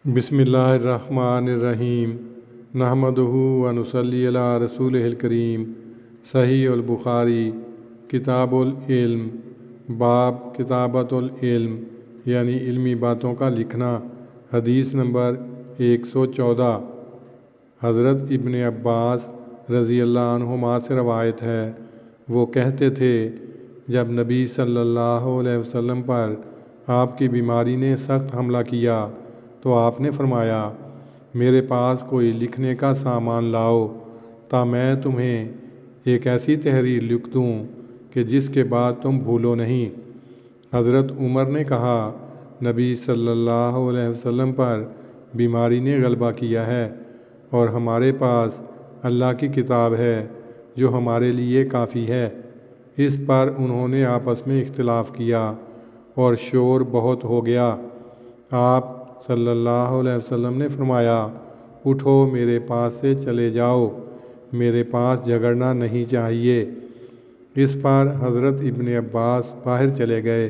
بسم اللہ الرحمن الرحیم نحمدہ و نصلی علی رسولہ الکریم۔ صحیح البخاری کتاب العلم، باب کتابت العلم یعنی علمی باتوں کا لکھنا۔ حدیث نمبر 114۔ حضرت ابن عباس رضی اللہ عنہما سے روایت ہے، وہ کہتے تھے جب نبی صلی اللہ علیہ وسلم پر آپ کی بیماری نے سخت حملہ کیا تو آپ نے فرمایا، میرے پاس کوئی لکھنے کا سامان لاؤ تا میں تمہیں ایک ایسی تحریر لکھ دوں کہ جس کے بعد تم بھولو نہیں۔ حضرت عمر نے کہا، نبی صلی اللہ علیہ وسلم پر بیماری نے غلبہ کیا ہے اور ہمارے پاس اللہ کی کتاب ہے جو ہمارے لیے کافی ہے۔ اس پر انہوں نے آپس میں اختلاف کیا اور شور بہت ہو گیا۔ آپ صلی اللہ علیہ وسلم نے فرمایا، اٹھو میرے پاس سے چلے جاؤ، میرے پاس جھگڑنا نہیں چاہیے۔ اس پر حضرت ابن عباس باہر چلے گئے۔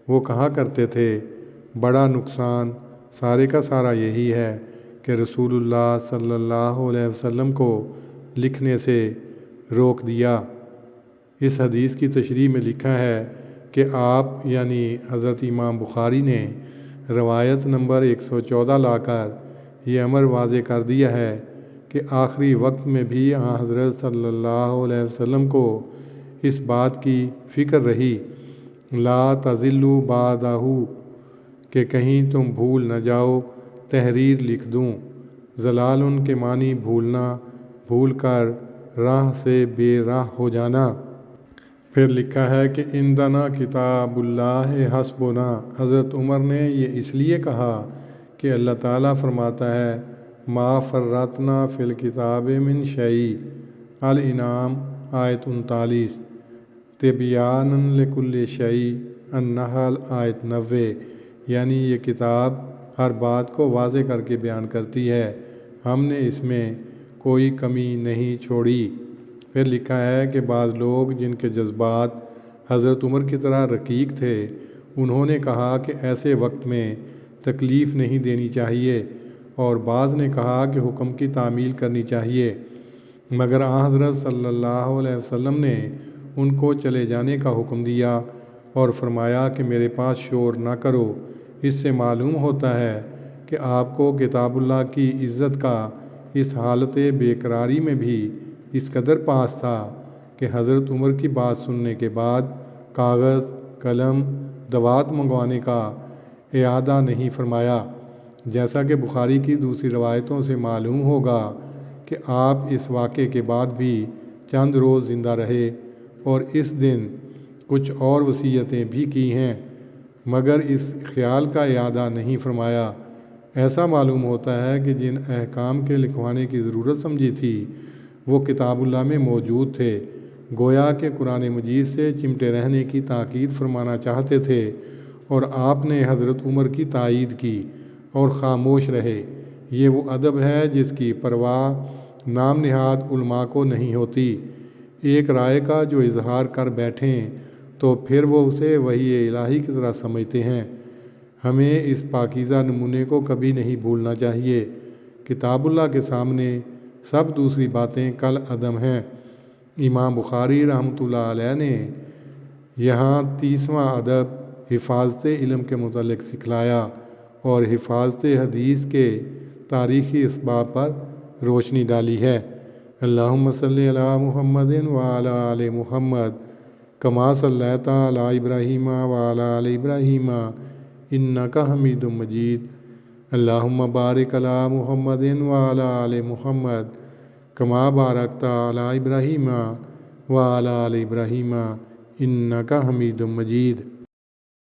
وہ کہا کرتے تھے، بڑا نقصان سارے کا سارا یہی ہے کہ رسول اللہ صلی اللہ علیہ وسلم کو لکھنے سے روک دیا۔ اس حدیث کی تشریح میں لکھا ہے کہ آپ یعنی حضرت امام بخاری نے روایت نمبر 114 لا کر یہ امر واضح کر دیا ہے کہ آخری وقت میں بھی حضرت صلی اللہ علیہ وسلم کو اس بات کی فکر رہی، لا تضلوا بعدہ، کہ کہیں تم بھول نہ جاؤ تحریر لکھ دوں۔ ضلال کے معنی بھولنا، بھول کر راہ سے بے راہ ہو جانا۔ پھر لکھا ہے کہ عندنا کتاب اللہ حسبنا۔ حضرت عمر نے یہ اس لیے کہا کہ اللہ تعالیٰ فرماتا ہے، ما فرطنا فی الکتاب من شیء، الانعام آیت 39، تبیانا لکل شیء، النحل آیت 90، یعنی یہ کتاب ہر بات کو واضح کر کے بیان کرتی ہے، ہم نے اس میں کوئی کمی نہیں چھوڑی۔ پھر لکھا ہے کہ بعض لوگ جن کے جذبات حضرت عمر کی طرح رقیق تھے، انہوں نے کہا کہ ایسے وقت میں تکلیف نہیں دینی چاہیے، اور بعض نے کہا کہ حکم کی تعمیل کرنی چاہیے، مگر حضرت صلی اللہ علیہ وسلم نے ان کو چلے جانے کا حکم دیا اور فرمایا کہ میرے پاس شور نہ کرو۔ اس سے معلوم ہوتا ہے کہ آپ کو کتاب اللہ کی عزت کا اس حالت بے قراری میں بھی اس قدر پاس تھا کہ حضرت عمر کی بات سننے کے بعد کاغذ، قلم، دوات منگوانے کا اعادہ نہیں فرمایا۔ جیسا کہ بخاری کی دوسری روایتوں سے معلوم ہوگا کہ آپ اس واقعے کے بعد بھی چند روز زندہ رہے اور اس دن کچھ اور وصیتیں بھی کی ہیں، مگر اس خیال کا اعادہ نہیں فرمایا۔ ایسا معلوم ہوتا ہے کہ جن احکام کے لکھوانے کی ضرورت سمجھی تھی وہ کتاب اللہ میں موجود تھے، گویا کہ قرآن مجید سے چمٹے رہنے کی تاکید فرمانا چاہتے تھے، اور آپ نے حضرت عمر کی تائید کی اور خاموش رہے۔ یہ وہ ادب ہے جس کی پرواہ نام نہاد علماء کو نہیں ہوتی۔ ایک رائے کا جو اظہار کر بیٹھیں تو پھر وہ اسے وحی الہی کی طرح سمجھتے ہیں۔ ہمیں اس پاکیزہ نمونے کو کبھی نہیں بھولنا چاہیے۔ کتاب اللہ کے سامنے سب دوسری باتیں کل عدم ہیں۔ امام بخاری رحمۃ اللہ علیہ نے یہاں 30واں ادب حفاظت علم کے متعلق سکھلایا اور حفاظت حدیث کے تاریخی اسباب پر روشنی ڈالی ہے۔ اللہم صلی علی محمد وعلی آل محمد کما صلیت علی ابراہیم وعلی آل ابراہیم انک حمید مجید۔ اللہم بارک علی محمد وعلی آل محمد کما بارکت علی ابراہیم وعلی آل ابراہیم انک حمید مجید۔